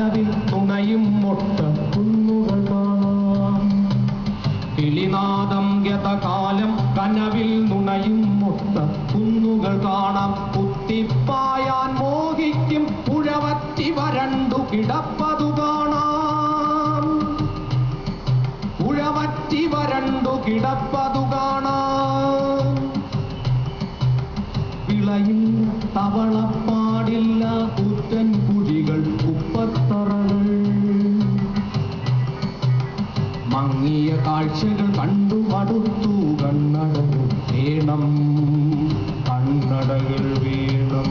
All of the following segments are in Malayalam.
കനവിൽ തുണയും മൊട്ട കുന്നുകൾ കാണാം. കിളിനാദം ഗതകാലം കനവിൽ നുണയും മൊട്ട കുന്നുകൾ കാണാം. കുത്തിപ്പായാൻ മോഹിക്കും പുഴവറ്റി വരണ്ടു കിടപ്പതു കാണാം. പുഴവറ്റി വരണ്ടു കിടപ്പതു കാണാം. വിളയിൽ തവളപ്പാടില്ല കൂറ്റൻ കുഴികൾ കുപ്പത്തറകൾ. മങ്ങിയ കാഴ്ചകൾ കണ്ടു മടുത്തു കണ്ണടകൾ വേണം, കണ്ണടകൾ വേണം.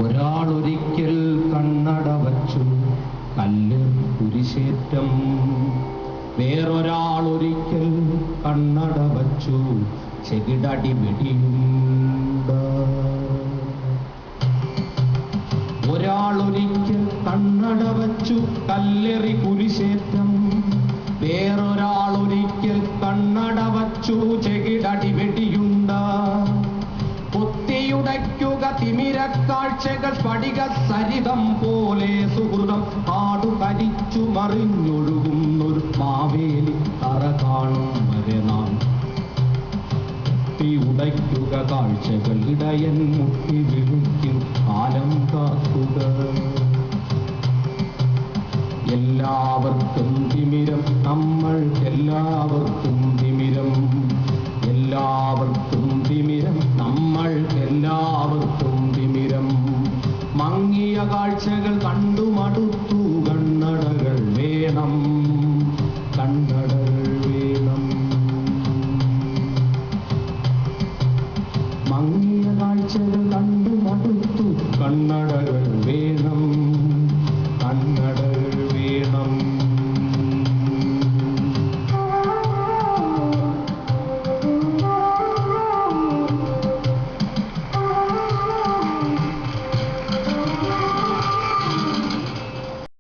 ഒരാളൊരിക്കൽ കണ്ണട വച്ചു കല്ല് കുരിശേറ്റം. വേറൊരാളൊരിക്കൽ കണ്ണട വച്ചു ചെകിടടി വെടിയുണ്ട. ഒരാളൊരിക്കൽ കണ്ണട വച്ചു കല്ലെറി കുരിശേറ്റം. വേറൊരാളൊരിക്കൽ കണ്ണട വച്ചു ചെകിടടി വെടിയുണ്ട. കൊത്തിയുടയ്ക്കുക തിമിരക്കാഴ്ചകൾ സ്ഫടിക സരിതം പോലെ സുഹൃതം. കാടു കരിച്ചു മറിഞ്ഞൊഴുകുന്നൊരു മാവേലി തറ കാണും വരെ നാം. ഉടയ്ക്കുക കാഴ്ചകൾ ഇടയൻ മുട്ടി വിളിക്കും കാലം കാക്കുക. എല്ലാവർക്കും തിമിരം, നമ്മൾക്കെല്ലാവർക്കും തിമിരം. എല്ലാവർക്കും തിമിരം, നമ്മൾക്കെല്ലാവർക്കും തിമിരം. മങ്ങിയ കാഴ്ചകൾ കണ്ടു മടുത്തു കണ്ണടകൾ വേണം, കണ്ണടകൾ വേണം. മങ്ങിയ കാഴ്ചകൾ കണ്ടു മടുത്തു കണ്ണടകൾ വേണം.